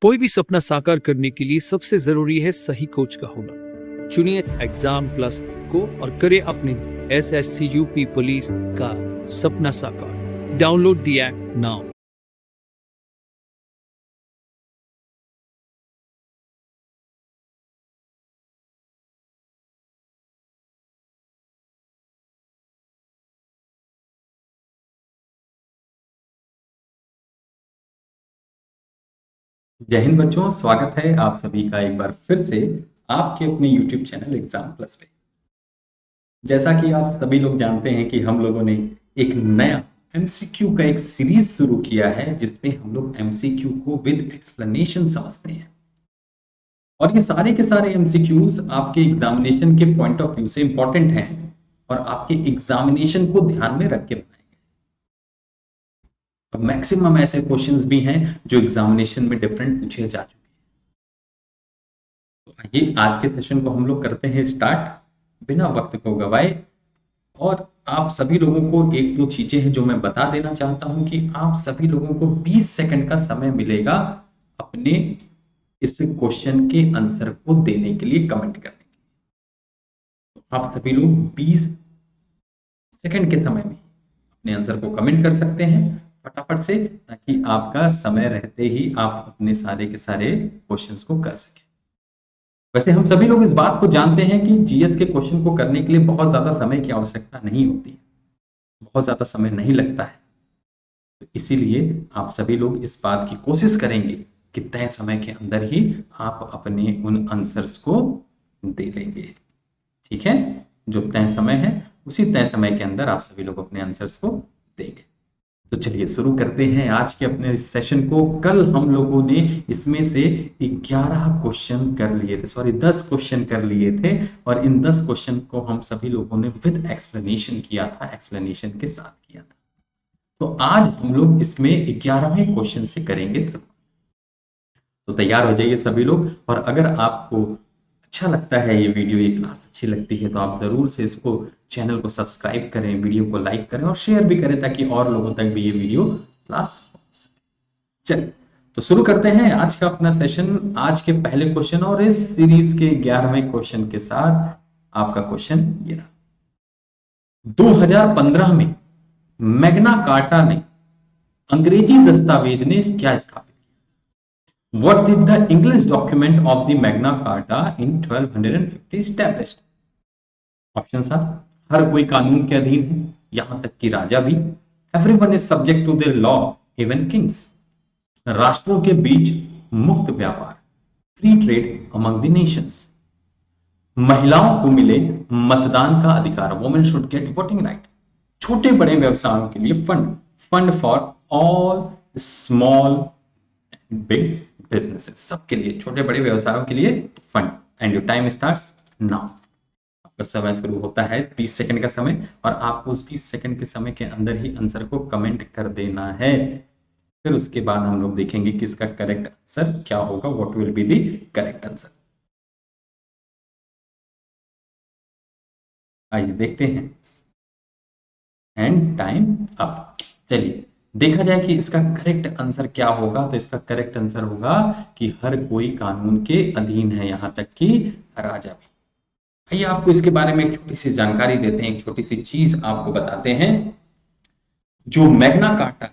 कोई भी सपना साकार करने के लिए सबसे जरूरी है सही कोच का होना। चुनिए एग्जाम प्लस को और करें अपने SSC UP पुलिस का सपना साकार। Download the app now. जय हिंद बच्चों, स्वागत है आप सभी का एक बार फिर से आपके अपने YouTube चैनल एग्जाम प्लस पे। जैसा कि आप सभी लोग जानते हैं कि हम लोगों ने एक नया MCQ का एक सीरीज शुरू किया है जिसमें हम लोग MCQ को विद एक्सप्लेनेशन समझते हैं। और ये सारे के सारे MCQs आपके एग्जामिनेशन के पॉइंट ऑफ व्यू से इंपॉर्टेंट हैं और आपके एग्जामिनेशन को ध्यान में रख के बनाए गए। मैक्सिमम ऐसे क्वेश्चंस भी हैं जो एग्जामिनेशन में डिफरेंट पूछे जा चुके हैं। तो आइए आज के सेशन को हम लोग करते हैं स्टार्ट बिना वक्त को गवाए। और आप सभी लोगों को एक दो चीजें हैं जो मैं बता देना चाहता हूं कि आप सभी लोगों को 20 सेकंड का समय मिलेगा अपने इस क्वेश्चन के आंसर को देने के लिए, कमेंट करने के लिए। तो आप सभी लोग 20 सेकंड के समय में अपने आंसर को कमेंट कर सकते हैं फटाफट से, ताकि आपका समय रहते ही आप अपने सारे के सारे क्वेश्चंस को कर सकें। वैसे हम सभी लोग इस बात को जानते हैं कि जीएस के क्वेश्चन को करने के लिए बहुत ज्यादा समय की आवश्यकता नहीं होती है, बहुत ज्यादा समय नहीं लगता है। तो इसीलिए आप सभी लोग इस बात की कोशिश करेंगे कि तय समय के अंदर ही आप अपने उन आंसर्स को दे लेंगे। ठीक है, जो तय समय है उसी तय समय के अंदर आप सभी लोग अपने आंसर्स को देंगे। तो चलिए शुरू करते हैं आज के अपने सेशन को। कल हम लोगों ने इसमें से 11 क्वेश्चन कर लिए थे, सॉरी 10 क्वेश्चन कर लिए थे, और इन 10 क्वेश्चन को हम सभी लोगों ने विद एक्सप्लेनेशन किया था, एक्सप्लेनेशन के साथ किया था। तो आज हम लोग इसमें 11वें क्वेश्चन से करेंगे सब। तो तैयार हो जाइए सभी लोग। और अगर आपको अच्छा लगता है ये वीडियो, ये क्लास अच्छी लगती है, तो आप जरूर से इसको चैनल को सब्सक्राइब करें, वीडियो को लाइक करें और शेयर भी करें, ताकि और लोगों तक भी ये वीडियो क्लास पहुंच सके। चलिए तो शुरू करते हैं आज का अपना सेशन, आज के पहले क्वेश्चन और इस सीरीज के 11वें क्वेश्चन के साथ। आपका क्वेश्चन ये रहा। 2015 में मैग्ना कार्टा ने अंग्रेजी दस्तावेज ने क्या स्थापित? What did the English document of the Magna Carta in 1250 established? Options are: हर कोई कानून के अधीन है, यहां तक कि राजा भी। Everyone is subject to their law, even kings. राष्ट्रों के बीच मुक्त व्यापार, free trade among the Nations. महिलाओं को मिले मतदान का अधिकार, women should get voting right. छोटे बड़े व्यवसायों के लिए fund, fund for all small big businesses, सबके लिए, छोटे बड़े व्यवसायों के लिए fund. And your time starts now. आपका समय शुरू होता है 20 सेकंड का समय, और आपको उस 20 सेकंड के समय के अंदर ही आंसर को कमेंट कर देना है। फिर उसके बाद हम लोग देखेंगे कि इसका करेक्ट आंसर क्या होगा, what will be the correct answer. आइए देखते हैं। And time up. चलिए देखा जाए कि इसका करेक्ट आंसर क्या होगा। तो इसका करेक्ट आंसर होगा कि हर कोई कानून के अधीन है, यहां तक कि राजा भी। आइए आपको इसके बारे में एक छोटी सी जानकारी देते हैं, एक छोटी सी चीज आपको बताते हैं। जो मैग्ना कार्टा है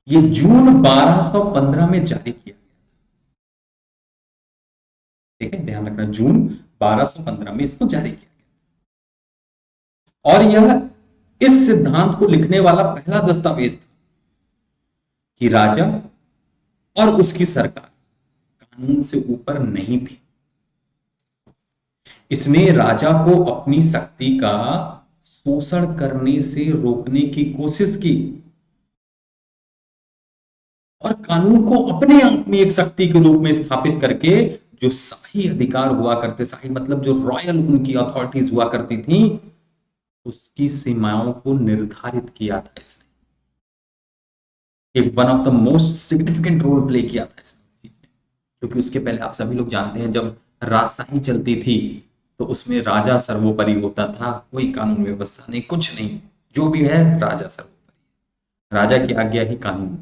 ये जून 1215 में जारी किया गया। ठीक है, ध्यान रखना, जून 1215 में इसको जारी किया गया। और यह इस सिद्धांत को लिखने वाला पहला दस्तावेज था कि राजा और उसकी सरकार कानून से ऊपर नहीं थी। इसने राजा को अपनी शक्ति का शोषण करने से रोकने की कोशिश की और कानून को अपने आप में एक शक्ति के रूप में स्थापित करके जो शाही अधिकार हुआ करते, शाही मतलब जो रॉयल उनकी अथॉरिटीज हुआ करती थी, उसकी सीमाओं को निर्धारित किया था इसने। एक one of the most significant role play किया था इसने, क्योंकि उसके पहले आप सभी लोग जानते हैं जब राजशाही चलती थी तो उसमें राजा सर्वोपरि होता था, कोई कानून व्यवस्था नहीं, कुछ नहीं, जो भी है राजा सर्वोपरि, राजा की आज्ञा ही कानून।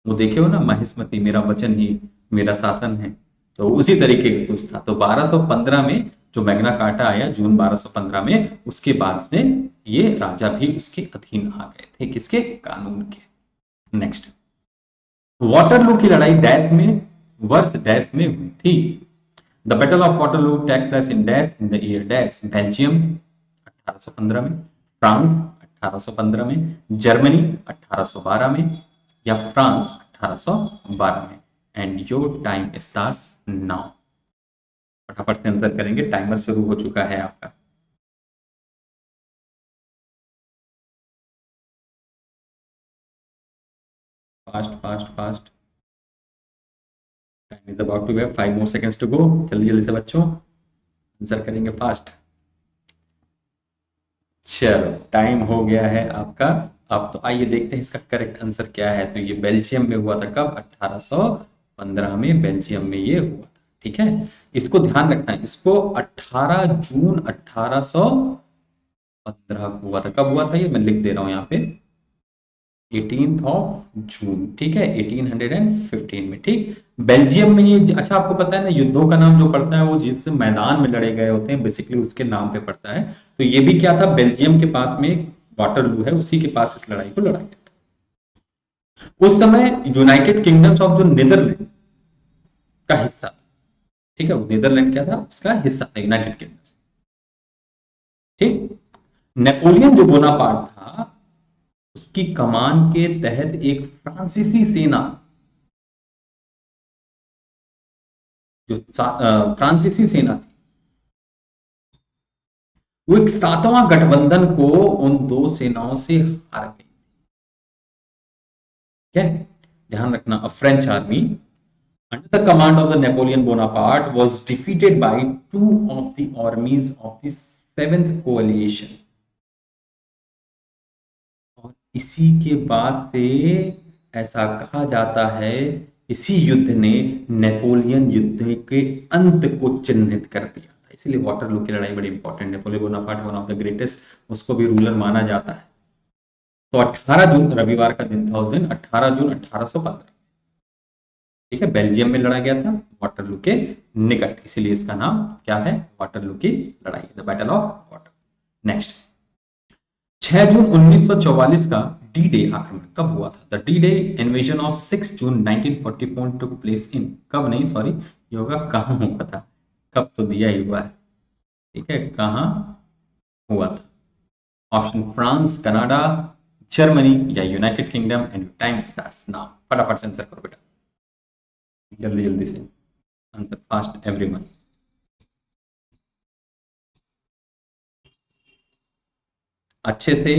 वो देखे हो ना, महिष्मति मेरा वचन ही मेरा शासन है, तो उसी तरीके का कुछ था। तो 1215 में जो मैग्ना कार्टा आया जून 1215 में, उसके बाद में ये राजा भी उसके अधीन आ गए थे, किसके, कानून के। नेक्स्ट, वाटरलू की लड़ाई डैश में, वर्ष डैश में हुई थी। The battle of Waterloo take place in dash in the year dash, Belgium 1815 में, फ्रांस 1815 में, जर्मनी 1812 में, या फ्रांस 1812 में। And your time starts now. फटाफट से आंसर करेंगे, टाइमर शुरू हो चुका है आपका। Fast fast fast, time is about to go, 5 more seconds to go। जल्दी जल्दी से बच्चों आंसर करेंगे फास्ट। चलो टाइम हो गया है आपका। अब तो आइए देखते हैं इसका करेक्ट आंसर क्या है। तो ये बेल्जियम में हुआ था, कब, 1815 में बेल्जियम में ये हुआ था। ठीक है, इसको ध्यान रखना है, इसको 18 जून 1815 को हुआ था। कब हुआ था ये मैं लिख दे रहा हूं यहाँ पे, 18th ऑफ जून। ठीक है, 1815 में। ठीक, बेल्जियम में ये, अच्छा आपको पता है ना, युद्धों का नाम जो पड़ता है वो जिस मैदान में लड़े गए होते हैं बेसिकली उसके नाम पे पड़ता है। तो ये भी क्या था, बेल्जियम के पास में वाटरलू है, उसी के पास इस लड़ाई को लड़ा गया था। उस समय यूनाइटेड किंगडम्स ऑफ जो नीदरलैंड का हिस्सा था। ठीक है, नीदरलैंड क्या था, उसका हिस्सा था यूनाइटेड किंगडम। ठीक, नेपोलियन जो बोनापार्ट था उसकी कमान के तहत एक फ्रांसीसी सेना, जो फ्रांसीसी सेना थी, वो एक 7वां गठबंधन को उन दो सेनाओं से हार गई। ठीक है, ध्यान रखना, a French army under the command of the Napoleon Bonaparte was defeated by 2 of the armies of the 7th coalition. और इसी के बाद से ऐसा कहा जाता है, इसी युद्ध ने नेपोलियन युद्ध के अंत को चिन्हित कर दिया था। इसीलिए वाटरलू की लड़ाई बड़ी important, Napoleon Bonaparte one of the greatest, उसको भी रूलर माना जाता है। तो 18 जून रविवार का दिन था उस दिन, 18 जून 1815। ठीक है, बेल्जियम में लड़ा गया था वाटरलू के निकट, इसीलिए इसका नाम क्या है, वाटरलू की लड़ाई, the battle of water. Next, 6 जून 1944 का डी डे आक्रमण कब हुआ था? The D day invasion of 6 June 1944 took place in, कब नहीं, सॉरी, ये होगा कहां हुआ था, कब तो दिया ही हुआ है। ठीक है, कहां हुआ था? ऑप्शन फ्रांस, कनाडा, जर्मनी या United kingdom. And time starts now. फटाफट से आंसर करो बेटा, जल्दी जल्दी से आंसर, फास्ट एवरीवन। अच्छे से,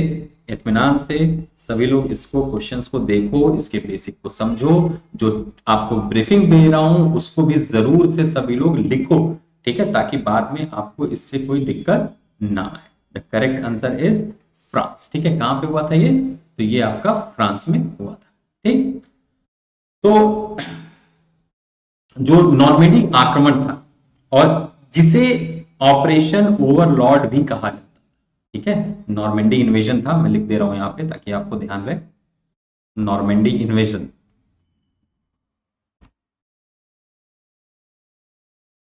इत्मीनान से सभी लोग इसको, क्वेश्चंस को देखो, इसके बेसिक को समझो। जो आपको ब्रीफिंग दे रहा हूं उसको भी जरूर से सभी लोग लिखो। ठीक है, ताकि बाद में आपको इससे कोई दिक्कत ना आए। The correct answer is France. ठीक है, कहां पे हुआ था ये? तो ये आपका फ्रांस में हुआ था। ठीक, तो जो नॉर्मेडी आक्रमण था, और जिसे ऑपरेशन ओवरलॉर्ड भी कहा जाता है। ठीक है, नॉर्मेंडी इन्वेजन था, मैं लिख दे रहा हूं यहां पे ताकि आपको ध्यान रहे, नॉर्मेंडी इन्वेजन।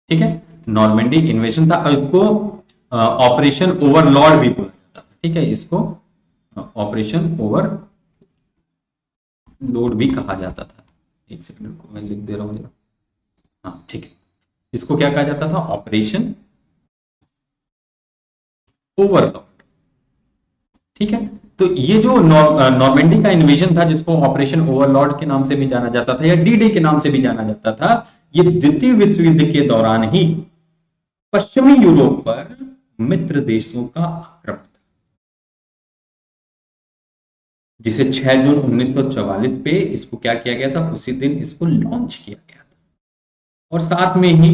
ठीक है, नॉर्मेंडी इन्वेजन था, और इसको ऑपरेशन ओवरलॉर्ड भी बोला जाता था। ठीक है, इसको ऑपरेशन ओवरलॉर्ड भी कहा जाता था। एक सेकंड को मैं लिख दे रहा हूं जरा। हाँ ठीक है, इसको क्या कहा जाता था? Operation Overlord. ठीक है, तो ये जो नॉर्मेंडी का इन्वेजन था, जिसको ऑपरेशन ओवरलॉर्ड के नाम से भी जाना जाता था या डी डे के नाम से भी जाना जाता था, ये द्वितीय विश्व युद्ध के दौरान ही पश्चिमी यूरोप पर मित्र देशों का आक्रमण था, जिसे 6 जून 1944 पे इसको क्या किया गया था, उसी दिन इसको लॉन्च किया गया था। और साथ में ही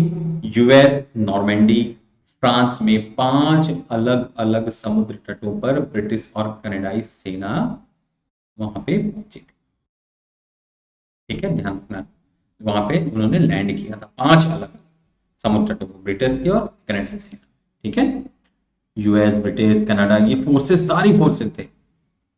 यूएस, नॉर्मेंडी, फ्रांस में 5 अलग अलग समुद्र तटों पर ब्रिटिश और कनाडाई सेना वहां पे पहुंची थी। ठीक है, ध्यान रखना, वहां पे उन्होंने लैंड किया था 5 अलग समुद्र तटों पर, ब्रिटिश की और कनाडाई सेना। ठीक है, यूएस, ब्रिटिश, कनाडा, ये फोर्सेस, सारी फोर्सेस थे।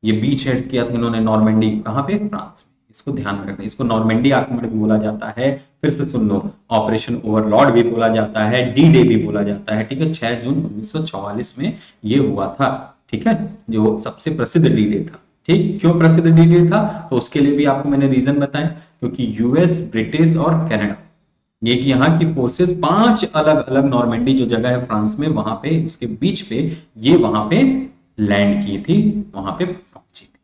ये बीच हेड्स किया था इन्होंने नॉर्मेंडी, कहां पे? फ्रांस में। इसको ध्यान में रखना। इसको नॉर्मेंडी आक्रमण भी बोला जाता है, फिर से सुन लो, ऑपरेशन ओवरलॉर्ड भी बोला जाता है, डी डे भी बोला जाता है। ठीक है, 6 जून 1944 में ये हुआ था। ठीक है, जो सबसे प्रसिद्ध डी डे था। ठीक, क्यों प्रसिद्ध डी डे था, तो उसके लिए भी आपको मैंने रीजन बताया, क्योंकि यूएस, ब्रिटिश और कनाडा, ये कि यहाँ की फोर्सेस 5 अलग अलग नॉर्मेंडी जो जगह है फ्रांस में, वहां पे उसके बीच पे ये वहां पे लैंड की थी, वहां पे पहुंची थी।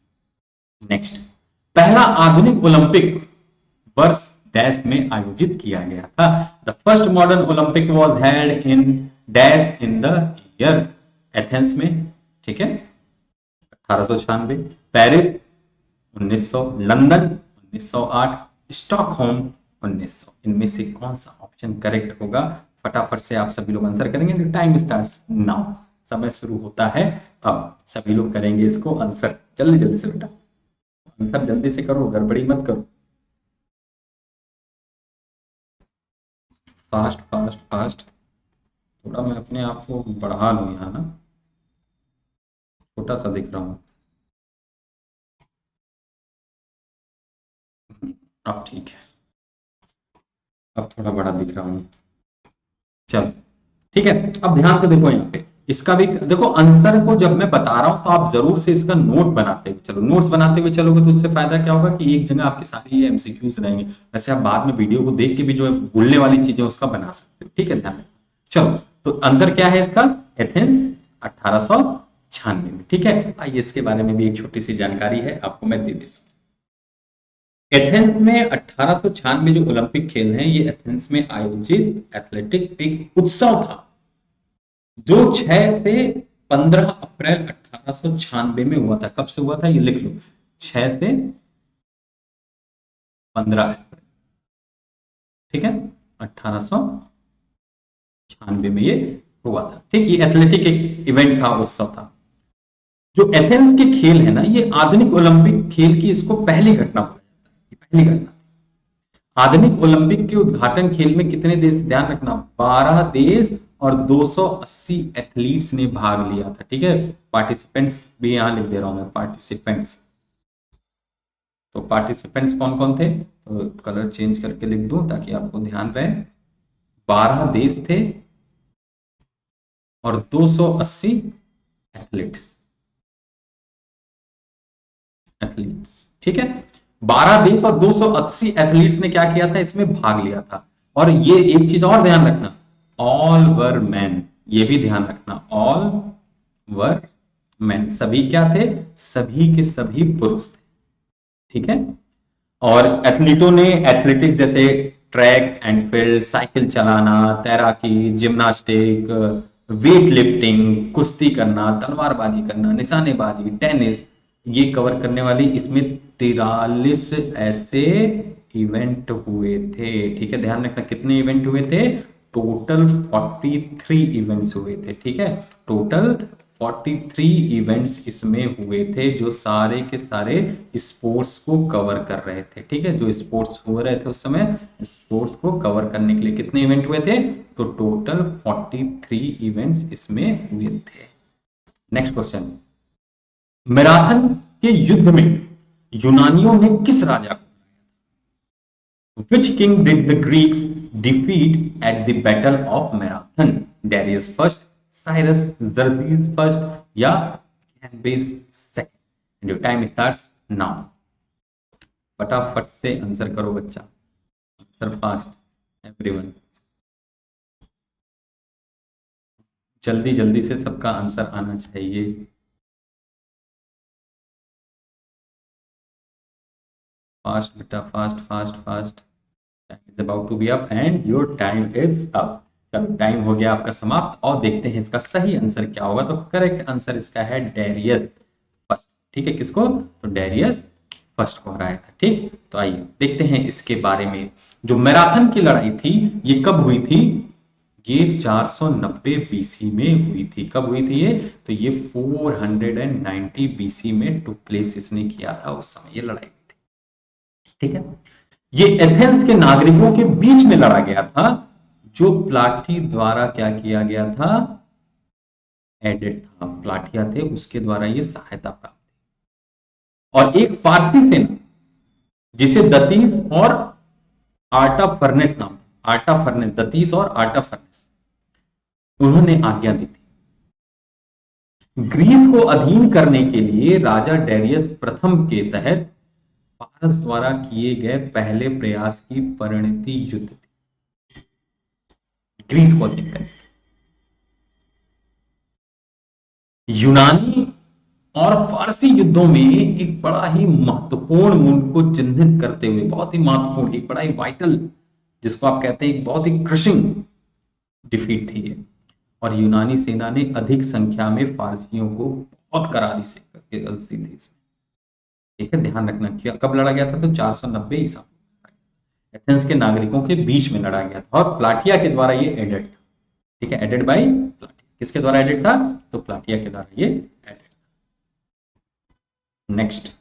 नेक्स्ट, पहला आधुनिक ओलंपिक वर्ष डैश में आयोजित किया गया था। The first modern Olympic was held in dash in the year, Athens में। ठीक है, 1896, पेरिस 1900, लंदन 1908, स्टॉकहोम 1900। इनमें से कौन सा ऑप्शन करेक्ट होगा, फटाफट से आप सभी लोग आंसर करेंगे। टाइम स्टार्ट्स नाउ, समय शुरू होता है अब। सभी लोग करेंगे इसको आंसर, जल्दी जल्दी से बेटा आंसर जल्दी से करो, गड़बड़ी मत करो। फास्ट फास्ट फास्ट, थोड़ा मैं अपने आप को बढ़ा लूं, यहाँ ना छोटा सा दिख रहा हूं। अब ठीक है, अब थोड़ा बड़ा दिख रहा हूं। चलो ठीक है, अब ध्यान से देखो, यहाँ पे इसका भी देखो, आंसर को जब मैं बता रहा हूं तो आप जरूर से इसका नोट बनाते हुए चलो। नोट्स बनाते हुए चलोगे तो उससे फायदा क्या होगा कि एक जगह आपके सारे एमसीक्यूज रहेंगे। वैसे आप बाद में वीडियो को देख के भी जो है भूलने वाली चीजें उसका बना सकते हो। ठीक है, ध्यान में। चलो, तो आंसर क्या है इसका, एथेंस 1896 में। ठीक है, आइए इसके बारे में भी एक छोटी सी जानकारी है आपको मैं दे देता हूँ। एथेंस में 1896 जो ओलंपिक खेल हैं, ये एथेंस में आयोजित एथलेटिक एक उत्सव था, जो 6 से 15 अप्रैल 1896 में हुआ था। कब से हुआ था ये लिख लो, 6 से 15 अप्रैल। ठीक है, 1896 में ये हुआ था। ठीक, ये एथलेटिक एक इवेंट था, उत्सव था। जो एथेंस के खेल है ना, ये आधुनिक ओलंपिक खेल की इसको पहली घटना बोला जाता है, ये पहली घटना। आधुनिक ओलंपिक के उद्घाटन खेल में कितने देश, ध्यान रखना, 12 देश और 280 एथलीट्स ने भाग लिया था। ठीक है, पार्टिसिपेंट्स भी यहां लिख दे रहा हूं मैं, पार्टिसिपेंट्स। तो पार्टिसिपेंट्स कौन कौन थे, तो कलर चेंज करके लिख दूं ताकि आपको ध्यान रहे। 12 देश थे और 280 एथलीट्स। ठीक है, 12 देश और 280 एथलीट्स ने क्या किया था, इसमें भाग लिया था। और ये एक चीज और ध्यान रखना, ऑल वर मैन, ये भी ध्यान रखना, ऑल वर मैन, सभी क्या थे, सभी के सभी पुरुष थे। ठीक है, और एथलीटों ने एथलेटिक्स जैसे ट्रैक एंड फील्ड, साइकिल चलाना, तैराकी, जिम्नास्टिक, वेट लिफ्टिंग, कुश्ती करना, तलवारबाजी करना, निशानेबाजी, टेनिस, ये कवर करने वाली इसमें 43 ऐसे इवेंट हुए थे। ठीक है, ध्यान रखना कितने इवेंट हुए थे, टोटल 43 इवेंट्स हुए थे। ठीक है, टोटल 43 इवेंट्स इसमें हुए थे, जो सारे के सारे स्पोर्ट्स को कवर कर रहे थे। ठीक है, जो स्पोर्ट्स हो रहे थे उस समय, स्पोर्ट्स को कवर करने के लिए कितने इवेंट हुए थे, तो टोटल 43 इवेंट्स इसमें हुए थे। नेक्स्ट क्वेश्चन, मैराथन के युद्ध में यूनानियों ने किस राजा को, which king did the Greeks defeat at the battle of Marathon, Darius first, Cyrus, Xerxes first या Cambyses second. Your time starts now, फटाफट से आंसर करो बच्चा, आंसर फास्ट एवरीवन, जल्दी जल्दी से सबका आंसर आना चाहिए। फास्ट बेटा, fast fast fast, time is about to be up and your time is up. चलो, टाइम हो गया आपका समाप्त, और देखते हैं इसका सही आंसर क्या होगा। तो करेक्ट आंसर इसका है डेरियस फर्स्ट। ठीक है, किसको, तो डेरियस फर्स्ट को हराया था। ठीक, तो आइए देखते हैं इसके बारे में। जो मैराथन की लड़ाई थी, ये कब हुई थी, ये 490 बीसी में हुई थी। कब हुई थी ये, तो ये 490 बीसी में टू प्लेस इसने किया था, उस समय ये लड़ाई थी। ठीक है, ये एथेंस के नागरिकों के बीच में लड़ा गया था, जो प्लाटी द्वारा क्या किया गया था, एडेड था, प्लाटिया थे उसके द्वारा ये सहायता प्राप्त। और एक फारसी सेना जिसे दतीस और आर्टा फर्नेस नाम, आर्टा फर्नेस, दतीस और आर्टा फर्नेस, उन्होंने आज्ञा दी थी। ग्रीस को अधीन करने के लिए राजा डेरियस प्रथम के तहत पारस द्वारा किए गए पहले प्रयास की परिणति युद्ध थी। ग्रीस को अधीन करने, यूनानी और फारसी युद्धों में एक बड़ा ही महत्वपूर्ण मूल्य को चिन्हित करते हुए, बहुत ही महत्वपूर्ण, एक बड़ा ही वाइटल, जिसको आप कहते हैं एक बहुत ही क्रशिंग डिफीट थी ये। और यूनानी सेना ने अधिक संख्या में फारसियों को बहुत करारी से करके अलसी थी इसमें। ठीक है, ध्यान रखना कि कब लड़ा गया था, तो 490 ईसा एथेंस के नागरिकों के बीच में लड़ा गया था, और प्लाटिया के द्वारा ये एडेड था। ठीक है, एडेड बाय प्लाटिया। किसके द्वारा एडेड था, तो प्लाटिया के द्वारा ये एडेड। नेक्स्ट,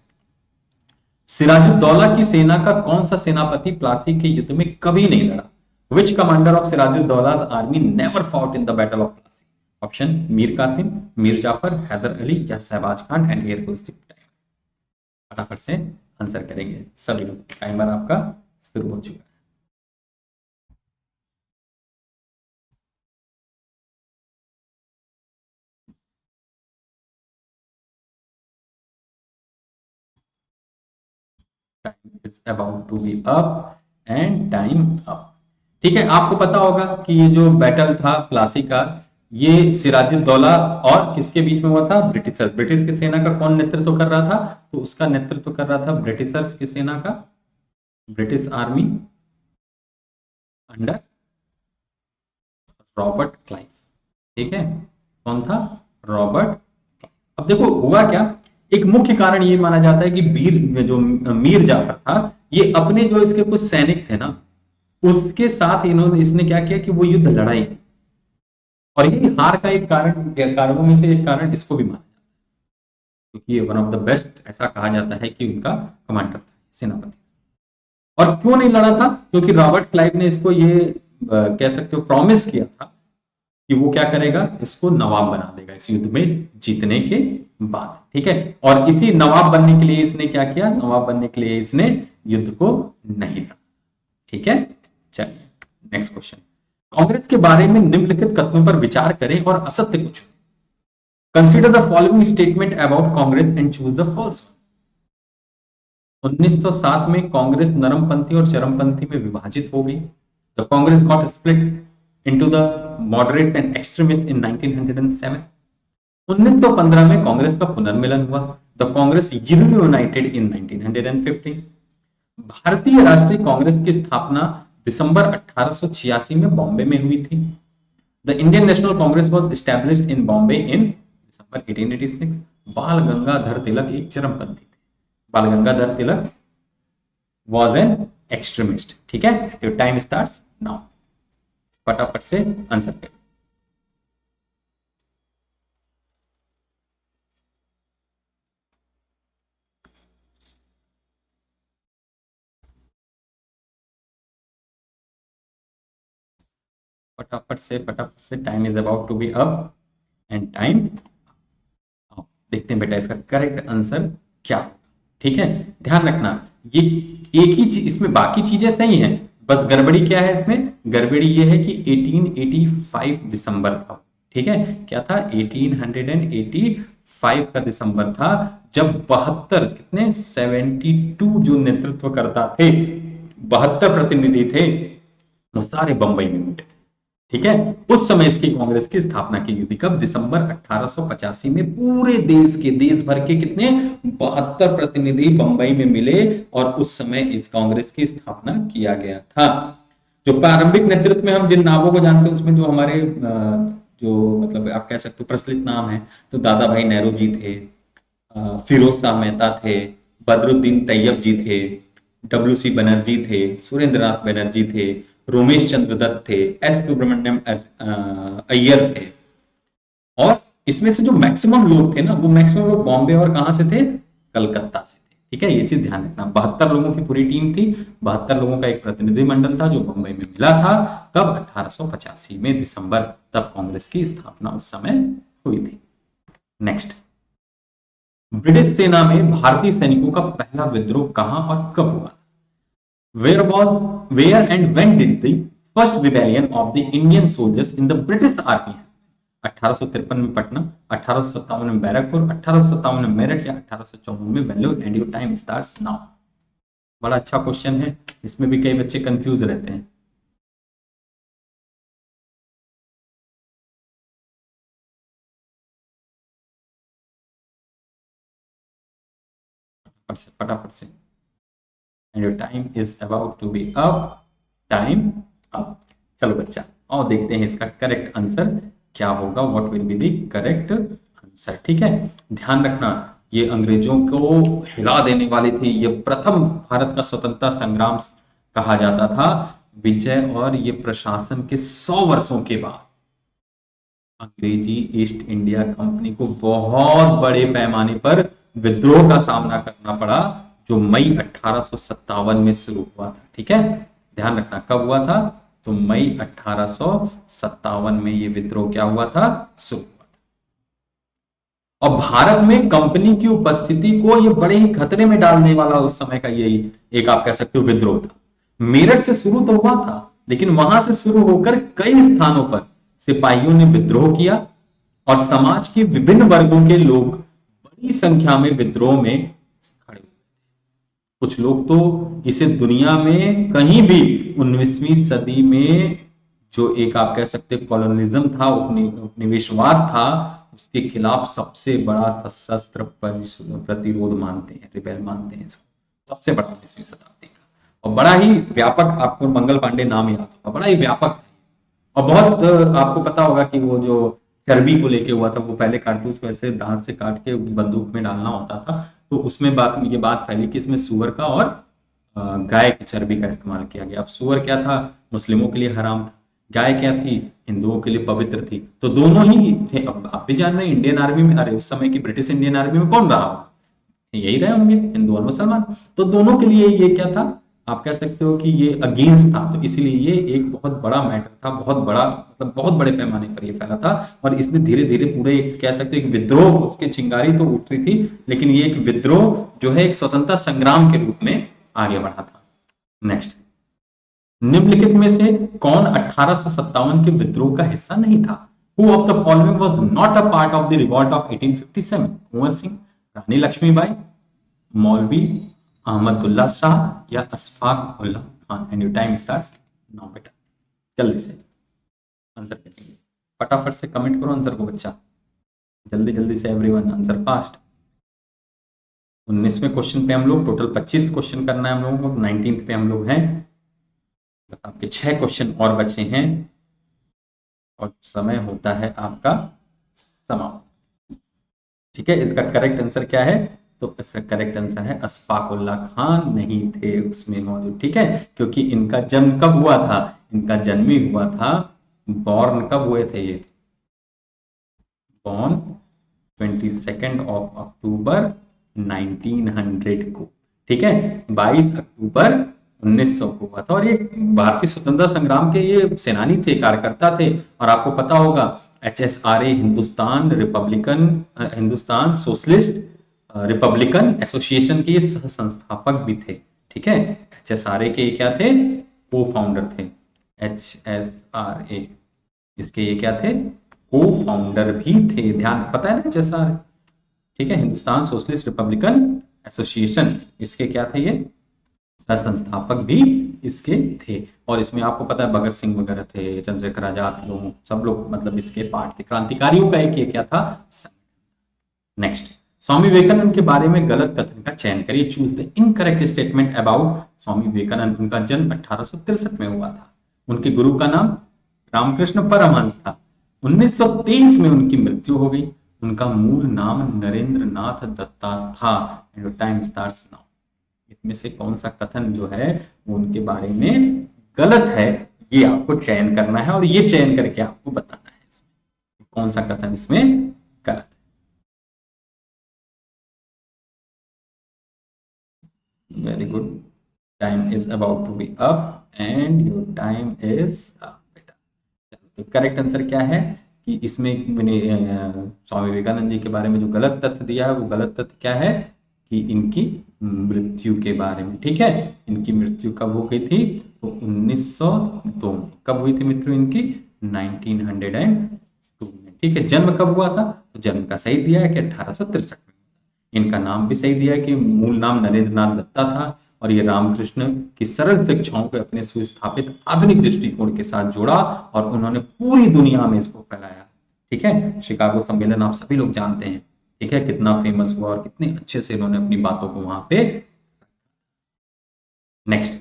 सिराजुद्दौला की सेना का कौन सा सेनापति प्लासी के युद्ध में कभी नहीं लड़ा? Which commander of Sirajuddaula's army never fought in the battle of Plassey? Option Mir Qasim, Mir Jafar, Haider Ali या Shahbaz Khan. And here goes the time. फटाफट से आंसर करेंगे सभी लोग, टाइमर आपका शुरू हो चुका है। Time is about to be up and time up. ठीक है, आपको पता होगा कि ये जो बैटल था प्लासी का, ये सिराजुद्दौला और किसके बीच में हुआ था? ब्रिटिशर्स। ब्रिटिश की सेना का कौन नेतृत्व कर रहा था? तो उसका नेतृत्व कर रहा था ब्रिटिशर्स की सेना का, British army under Robert Clive. ठीक है, कौन था? रॉबर्ट। अब देखो हुआ क्या, एक मुख्य कारण ये माना जाता है कि मीर जाफर था, ये अपने जो इसके कुछ सैनिक थे ना, उसके साथ इसने क्या किया कि वो युद्ध लड़ाई, और ये हार का एक कारणों में से एक कारण इसको भी माना जाता है, क्योंकि ये वन ऑफ द बेस्ट, ऐसा कहा जाता है कि उनका कमांडर था, सेनापति। और क्यों नहीं लड़ा था? क्योंकि रॉबर्ट क्लाइव ने इसको ये कह सकते हो प्रॉमिस किया था कि वो क्या करेगा, इसको नवाब बना देगा इस युद्ध में जीतने के बाद। ठीक है, और इसी नवाब बनने के लिए इसने क्या किया? नवाब बनने के लिए इसने युद्ध को नहीं लड़ा। ठीक है, चलिए नेक्स्ट क्वेश्चन। कांग्रेस के बारे में निम्नलिखित कथनों पर विचार करें और असत्य को चुनें। Consider the following statement about Congress and choose the false one. 1907 में कांग्रेस नरमपंथी और चरमपंथी में विभाजित हो गई। The Congress got split into the moderates and extremists in 1907. 1915 में कांग्रेस का पुनर्मिलन हुआ। द कांग्रेस यूनाइटेड इन 1915। भारतीय राष्ट्रीय कांग्रेस की स्थापना दिसंबर 1886 में बॉम्बे में हुई थी। The Indian National Congress was established in Bombay in December 1886। Bal Gangadhar Tilak एक चरमपंथी थे। Bal Gangadhar Tilak was an extremist. ठीक है, योर टाइम स्टार्ट्स नाउ। फटाफट से आंसर करें। फटाफट से time is about to be up and time. देखते हैं बेटा इसका करेक्ट आंसर क्या। ठीक है, ध्यान रखना ये एक ही चीज, इसमें बाकी चीजें सही हैं, बस गड़बड़ी क्या है इसमें? गड़बड़ी ये है कि 1885 दिसंबर था। ठीक है, क्या था? 1885 का दिसंबर था, जब 72 कितने 72 जो नेतृत्व करता थे, 72 प्रतिनिधि थे, वो सारे बंबई में मिले थे। ठीक है, उस समय इसकी कांग्रेस की स्थापना की गई थी। कब? दिसंबर 1885 में। पूरे देश भर के कितने 72 प्रतिनिधि बंबई में मिले और उस समय इस कांग्रेस की स्थापना किया गया था। जो प्रारंभिक नेतृत्व में हम जिन नामों को जानते हैं, उसमें जो हमारे जो मतलब आप कह सकते हो प्रचलित नाम है, तो दादा भाई नेहरू जी थे, फिरोज शाह मेहता थे, बदरुद्दीन तैयब जी थे, डब्ल्यू.सी. बनर्जी थे, सुरेंद्रनाथ बनर्जी थे, रोमेश चंद्र दत्त थे, एस सुब्रमण्यम अय्यर थे। और इसमें से जो मैक्सिमम लोग थे ना, वो मैक्सिमम लोग बॉम्बे और कहां से थे? कलकत्ता से थे। ठीक है, ये चीज ध्यान रखना। 72 लोगों की पूरी टीम थी, 72 लोगों का एक प्रतिनिधिमंडल था जो बंबई में मिला था। कब? 1885 में दिसंबर, तब कांग्रेस की स्थापना उस समय हुई थी। नेक्स्ट, ब्रिटिश सेना में भारतीय सैनिकों का पहला विद्रोह कहां और कब हुआ? Where and when did the first rebellion of the Indian soldiers in the British army? 1853 में पटना, 1857 में बैरकपुर, 1857 में मेरठ या 1854 में Vellore. And your time starts now. बड़ा अच्छा क्वेश्चन है, इसमें भी कई बच्चे कंफ्यूज रहते हैं। फटाफट से and your time is about to be up. Time up. चलो बच्चा, और देखते हैं इसका करेक्ट आंसर क्या होगा। What will be the correct answer? ठीक है, ध्यान रखना, ये अंग्रेजों को हिला देने वाली थी। ये प्रथम भारत का स्वतंत्रता संग्राम कहा जाता था। विजय और ये प्रशासन के 100 वर्षों के बाद अंग्रेजी ईस्ट इंडिया कंपनी को बहुत बड़े पैमाने पर विद्रोह का सामना करना पड़ा, जो मई 1857 में शुरू हुआ था। ठीक है, ध्यान रखना कब हुआ था, तो मई 1857 में ये विद्रोह क्या हुआ था, शुरू हुआ था। और भारत में कंपनी की उपस्थिति को ये बड़े ही खतरे में डालने वाला उस समय का यही एक आप कह सकते हो विद्रोह था। मेरठ से शुरू तो हुआ था, लेकिन वहां से शुरू होकर कई स्थानों पर सिपाहियों ने विद्रोह किया और समाज के विभिन्न वर्गों के लोग बड़ी संख्या में विद्रोह में खड़े हुए। कुछ लोग तो इसे दुनिया में कहीं भी 19वीं सदी में जो एक आप कह सकते कॉलोनिज्म था, उपनिवेशवाद था, उसके खिलाफ सबसे बड़ा सशस्त्र प्रतिरोध मानते हैं, रिबेल मानते हैं इसको, सबसे बड़ा 19वीं शताब्दी का। और बड़ा ही व्यापक, आपको मंगल पांडे नाम याद होगा, बड़ा ही व्यापक है। और बहुत आपको पता होगा कि वो जो चर्बी को लेके हुआ था, वो पहले कारतूस को ऐसे दांत से काट के बंदूक में डालना होता था, तो उसमें ये बात फैली कि इसमें सुअर का और गाय की चर्बी का इस्तेमाल किया गया। अब सुअर क्या था, मुस्लिमों के लिए हराम था, गाय क्या थी, हिंदुओं के लिए पवित्र थी, तो दोनों ही थे। अब आप भी जान रहे हैं इंडियन आर्मी में, अरे उस समय की ब्रिटिश इंडियन आर्मी में कौन रहा होगा, यही रहे होंगे, हिंदू और मुसलमान। तो दोनों के लिए ये क्या था, आप कह सकते हो कि ये अगेंस्ट था, तो इसलिए ये एक बहुत बड़ा मैटर था, बहुत बड़ा मतलब बहुत बड़े पैमाने पर ये फैला था। और इसने धीरे धीरे पूरे एक कह सकते हो एक विद्रोह, उसके चिंगारी तो उठ रही थी, लेकिन ये एक विद्रोह जो है एक स्वतंत्रता संग्राम के रूप में आगे बढ़ा था। नेक्स्ट, निम्नलिखित में से कौन 1857 के विद्रोह का हिस्सा नहीं था? Who of the following was not a part of the revolt of 1857? Kunwar Singh, रानी लक्ष्मीबाई, मौलवी अहमदुल्ला शाह या Ashfaq Ullah Khan. And your time starts now बेटा, जल्दी से आंसर करेंगे, फटाफट से कमेंट करो आंसर को बच्चा, जल्दी जल्दी से एवरीवन आंसर फास्ट। 19वें क्वेश्चन पे हम लोग, टोटल 25 क्वेश्चन करना है हम लोगों को, 19th पे हम लोग हैं, बस आपके 6 क्वेश्चन और बचे हैं और समय होता है आपका समाप्त। ठीक है, इसका करेक्ट आंसर क्या है, तो इसका करेक्ट आंसर है अशफाक उल्ला खान नहीं थे उसमें मौजूद। ठीक है, क्योंकि इनका जन्म कब हुआ था, इनका जन्म ही हुआ था, बॉर्न कब हुए थे ये, बॉर्न 22 अक्टूबर 1900 को। ठीक है, 22 अक्टूबर 1900 को हुआ था। और ये भारतीय स्वतंत्रता संग्राम के ये सेनानी थे, कार्यकर्ता थे। और आपको पता होगा HSRA Hindustan socialist Republican association के सह संस्थापक भी थे। ठीक है, HSRA के क्या थे, को फाउंडर थे। HSRA इसके ये क्या थे, को फाउंडर भी थे, ध्यान पता है ना HSRA। ठीक है, हिंदुस्तान सोशलिस्ट रिपब्लिकन एसोसिएशन, इसके क्या थे, ये सह संस्थापक भी इसके थे। और इसमें आपको पता है भगत सिंह वगैरह थे, चंद्रशेखर आजाद लोग, सब लोग मतलब इसके पार्ट थे, क्रांतिकारियों का एक ये क्या था। नेक्स्ट, स्वामी विवेकानंद के बारे में गलत कथन का चयन करिए। Choose the incorrect statement about Swami Vivekananda. उनका जन्म 1863 में हुआ था। उनके गुरु का नाम रामकृष्ण परमहंस था। 1923 में उनकी मृत्यु हो गई। उनका मूल नाम नरेंद्र नाथ दत्ता था। And time starts now. इसमें से कौन सा कथन जो है वो उनके बारे में गलत है, ये आपको चयन करना है और ये चयन करके आपको बताना है इसमें कौन सा कथन इसमें गलत है। Very good, time is about to be up and your time is up बेटा। तो करेक्ट आंसर क्या है कि इसमें मैंने स्वामी विवेकानंद जी के बारे में जो गलत तथ्य दिया है, वो गलत तथ्य क्या है कि इनकी मृत्यु के बारे में। ठीक है, इनकी मृत्यु कब हो गई थी? तो 1902 में। कब हुई थी मृत्यु इनकी? 1902 में। ठीक है, जन्म कब हुआ था? तो जन्म का सही दिया है कि 1863 में। इनका नाम भी सही दिया है कि मूल नाम नरेंद्र नाथ दत्ता था और ये रामकृष्ण की सरल शिक्षाओं को अपने सुस्थापित आधुनिक दृष्टिकोण के साथ जोड़ा और उन्होंने पूरी दुनिया में इसको फैलाया। ठीक है, शिकागो सम्मेलन आप सभी लोग जानते हैं। ठीक है, कितना फेमस हुआ और कितने अच्छे से इन्होंने अपनी बातों को वहां पे। Next,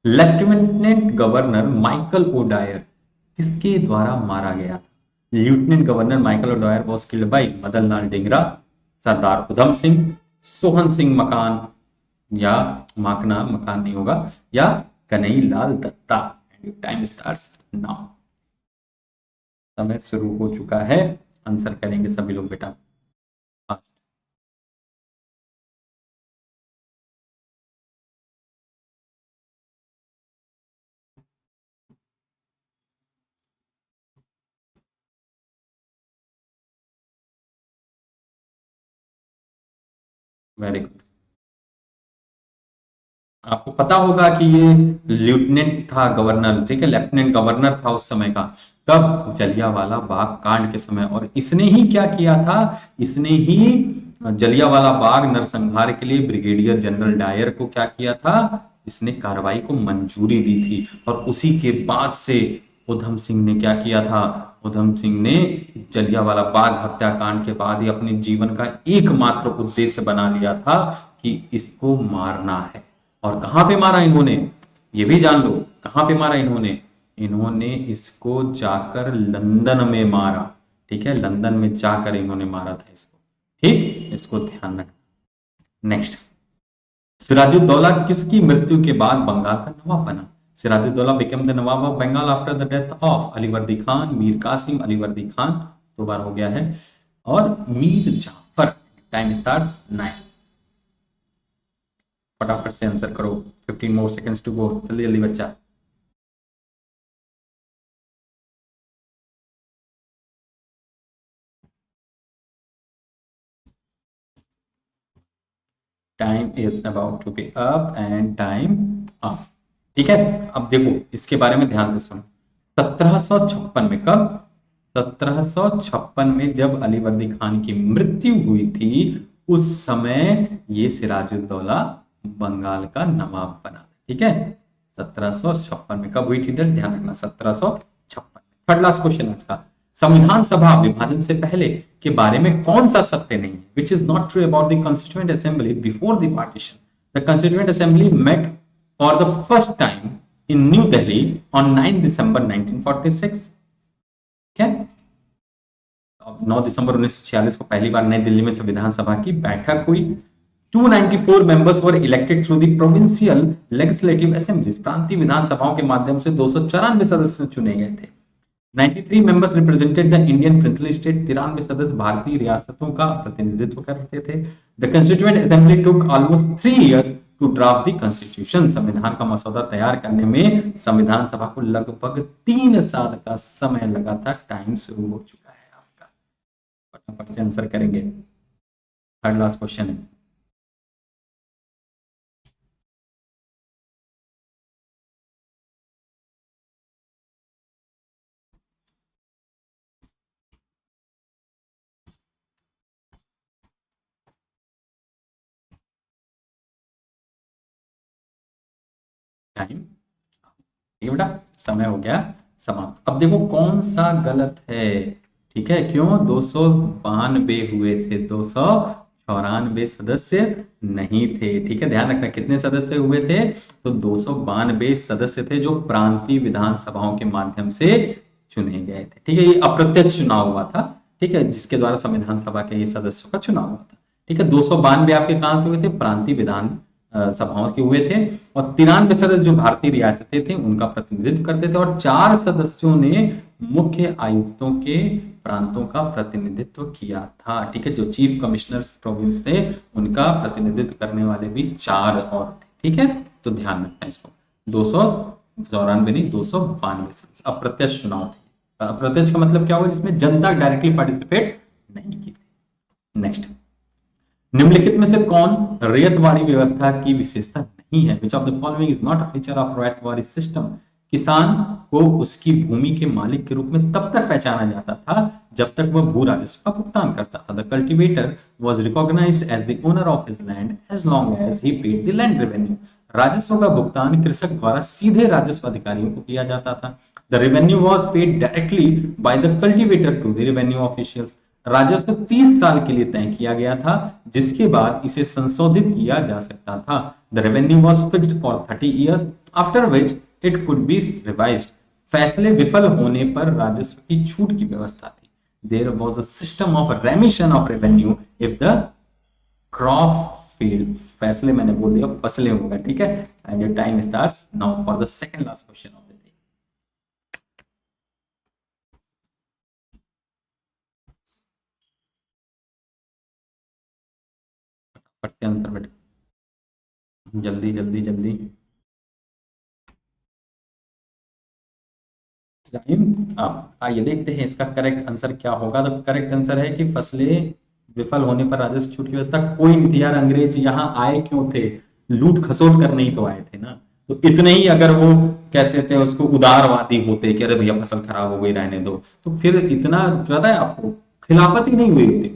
lieutenant governor Michael O'Dwyer किसके द्वारा मारा गया? Lieutenant governor Michael O'Dwyer was killed by Madan Lal Dhingra, Sardar Udham Singh, Sohan Singh Makan या माकना, मकान नहीं होगा, या Kanhai Lal Dutta. Time starts now. समय शुरू हो चुका है, आंसर करेंगे सभी लोग बेटा। Very good. आपको पता होगा कि ये लेफ्टिनेंट था गवर्नर, ठीक है, लेफ्टिनेंट गवर्नर था उस समय का। कब? जलियांवाला बाग कांड के समय। और इसने ही क्या किया था? इसने ही जलियांवाला बाग नरसंहार के लिए ब्रिगेडियर जनरल डायर को क्या किया था? इसने कार्रवाई को मंजूरी दी थी। और उसी के बाद से उधम सिंह ने क्या किया था? उधम सिंह ने जलियांवाला बाग हत्याकांड के बाद ही अपने जीवन का एकमात्र उद्देश्य बना लिया था कि इसको मारना है। और कहां पे मारा इन्होंने? ये भी जान लो, कहां पे मारा इन्होंने? इन्होंने इसको जाकर लंदन में मारा। ठीक है, लंदन में जाकर इन्होंने मारा था इसको। ठीक, इसको ध्यान रखना। नेक्स्ट, सिराजुद्दौला किसकी मृत्यु के बाद बंगाल का नवाब बना? Sirajuddaula became the nawab of Bengal after the death of Alivardi Khan, Mir Qasim Alivardi Khan, 2 बार हो गया है, और मीर जाफर। Time starts 9। फटाफट से आंसर करो, 15 मोर सेकंड्स टू गो। जल्दी जल्दी बच्चा। Time is about to be up and time up. ठीक है, अब देखो इसके बारे में ध्यान से सुनो। 1756 में, कब? 1756 में जब अलीवर्दी खान की मृत्यु हुई थी, उस समय ये सिराजुद्दौला बंगाल का नवाब बना। ठीक है, 1756 में। कब हुई थी? ध्यान रखना, 1756। थर्ड लास्ट क्वेश्चन आज का। संविधान सभा विभाजन से पहले के बारे में कौन सा सत्य नहीं है? Which is not true about the constituent assembly before the partition. The constituent assembly met for the first time in New Delhi on 9 दिसंबर 1946। क्या? 9 दिसंबर 1946 को पहली बार नई दिल्ली में संविधान सभा की बैठक हुई। 294 members were elected through the provincial legislative assemblies। प्रांतीय विधानसभाओं के माध्यम से 294 सदस्य चुने गए थे। 93 members represented the Indian princely state। 93 सदस्य भारतीय रियासतों का प्रतिनिधित्व करते थे। The Constituent Assembly took almost 3 years to draft the constitution। संविधान का मसौदा तैयार करने में संविधान सभा को लगभग 3 साल का समय लगा था। टाइम शुरू हो चुका है आपका, फटाफट से आंसर करेंगे। थर्ड लास्ट क्वेश्चन है। टाइम, ये बेटा समय हो गया समाप्त। अब देखो कौन सा गलत है। ठीक है, क्यों? 292 हुए थे, 294 सदस्य नहीं थे। ठीक है, ध्यान रखना कितने सदस्य हुए थे? तो 292 सदस्य थे जो प्रांतीय विधानसभाओं के माध्यम से चुने गए थे। ठीक है, ये अप्रत्यक्ष चुनाव हुआ था। ठीक है, जिसके द्वारा संविधान सभा के ये सदस्यों का चुनाव हुआ था। ठीक है, 292 आपके कहां से हुए थे? प्रांतीय विधान सभाओं के हुए थे। और 93 सदस्य जो भारतीय रियासतें थे उनका प्रतिनिधित्व करते थे। और 4 सदस्यों ने मुख्य आयुक्तों के प्रांतों का प्रतिनिधित्व किया था। ठीक है, जो चीफ कमिश्नर प्रोविंस थे उनका प्रतिनिधित्व करने वाले भी 4 और थे। ठीक है, तो ध्यान रखना इसको। 294 नहीं, 292 सदस्य अप्रत्यक्ष चुनाव थे। अप्रत्यक्ष का मतलब क्या हुआ? जिसमें जनता डायरेक्टली पार्टिसिपेट नहीं की थी। नेक्स्ट, निम्नलिखित में से कौन रैयतवाड़ी व्यवस्था की विशेषता नहीं है? Which of the following is not a feature of ryotwari system? किसान को उसकी भूमि के मालिक के रूप में तब तक पहचाना जाता था जब तक वह भू राजस्व का भुगतान करता था। The cultivator was recognized as the owner of his land as long as he paid the land revenue. राजस्व का भुगतान कृषक द्वारा सीधे राजस्व अधिकारियों को किया जाता था। The revenue was paid directly by the cultivator to the revenue officials. राजस्व 30 साल के लिए तय किया गया था, जिसके बाद इसे संशोधित किया जा सकता था। The revenue was fixed for 30 years, after which it could be revised. फैसले विफल होने पर राजस्व की छूट की व्यवस्था थी। There was a system of remission of revenue if the crop failed. फैसले मैंने बोल दिया फसलें होगा, ठीक है। And your time starts now for the second last question of the day. फट से आंसर बेटा, जल्दी जल्दी जल्दी। अब आइए देखते हैं इसका करेक्ट आंसर क्या होगा। तो करेक्ट आंसर है कि फसलें विफल होने पर राजस्व छूट की व्यवस्था कोई नहीं थी यार। अंग्रेज यहाँ आए क्यों थे? लूट खसोट करने ही तो आए थे ना। तो इतने ही अगर वो कहते थे उसको उदारवादी होते कि अरे भैया फसल खराब हो गई रहने दो, तो फिर इतना ज्यादा आपको खिलाफत ही नहीं हुई होती।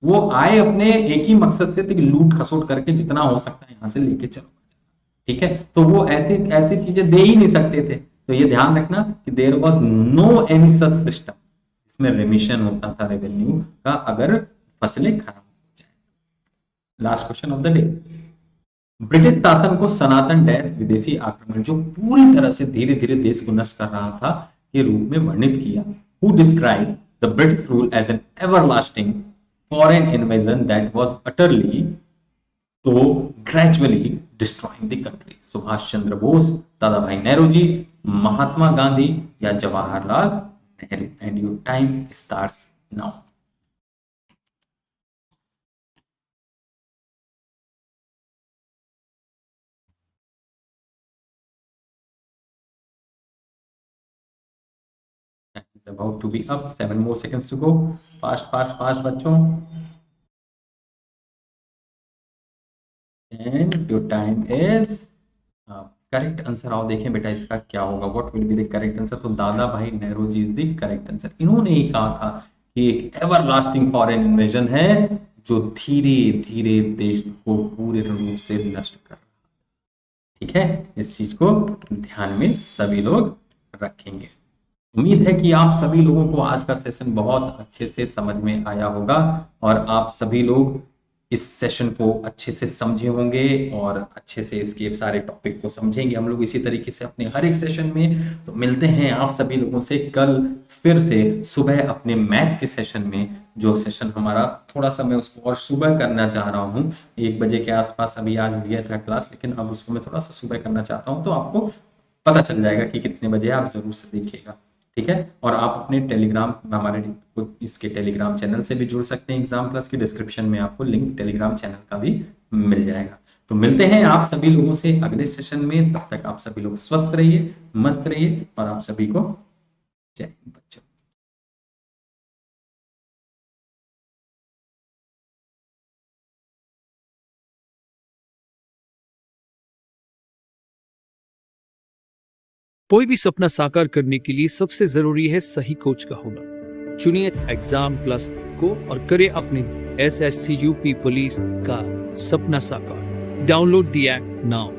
वो आए अपने एक ही मकसद से थे कि लूट खसोट करके जितना हो सकता है यहाँ से लेके चलो, ठीक है। तो वो ऐसी ऐसी चीजें दे ही नहीं सकते थे। तो ये ध्यान रखना कि there was no any such system इसमें रिमिशन होता था रेवेन्यू का अगर फसलें खराब हो जाए। Last question of the day. British शासन को सनातन डैश विदेशी आक्रमण जो पूरी तरह से धीरे धीरे देश को नष्ट कर रहा था के रूप में वर्णित किया। Who describe the British rule as an everlasting foreign invasion that was utterly to gradually destroying the country? Subhash Chandra Bose, Dadabhai Nehru ji, Mahatma Gandhi या Jawaharlal Nehru? And your time starts now. It's about to be up. 7 more seconds to go. Fast, fast, fast, बच्चों। And your time is correct answer. आओ देखें बेटा इसका क्या होगा। What will be the correct answer? तो दादा भाई नेहरू जी इज द करेक्ट आंसर। इन्होंने ही कहा था कि एक एवरलास्टिंग फॉरेन इन्वेजन है जो धीरे धीरे देश को पूरे रूप से नष्ट कर रहा है, ठीक है। इस चीज को ध्यान में सभी लोग रखेंगे। उम्मीद है कि आप सभी लोगों को आज का सेशन बहुत अच्छे से समझ में आया होगा और आप सभी लोग इस सेशन को अच्छे से समझे होंगे और अच्छे से इसके सारे टॉपिक को समझेंगे। हम लोग इसी तरीके से अपने हर एक सेशन में तो मिलते हैं आप सभी लोगों से कल फिर से सुबह अपने मैथ के सेशन में। जो सेशन हमारा थोड़ा सा मैं उसको और सुबह करना चाह रहा हूँ, 1 बजे के आसपास। अभी आज भी है क्लास, लेकिन अब उसको मैं थोड़ा सा सुबह करना चाहता हूँ, तो आपको पता चल जाएगा कि कितने बजे आप जरूर से देखिएगा, ठीक है। और आप अपने टेलीग्राम हमारे इसके टेलीग्राम चैनल से भी जुड़ सकते हैं। एग्जाम प्लस के डिस्क्रिप्शन में आपको लिंक टेलीग्राम चैनल का भी मिल जाएगा। तो मिलते हैं आप सभी लोगों से अगले सेशन में। तब तक आप सभी लोग स्वस्थ रहिए, मस्त रहिए और आप सभी को जय हिंद बच्चों। कोई भी सपना साकार करने के लिए सबसे जरूरी है सही कोच का होना। चुनिए एग्जाम प्लस को और करें अपने SSCUP पुलिस का सपना साकार। Download the app now.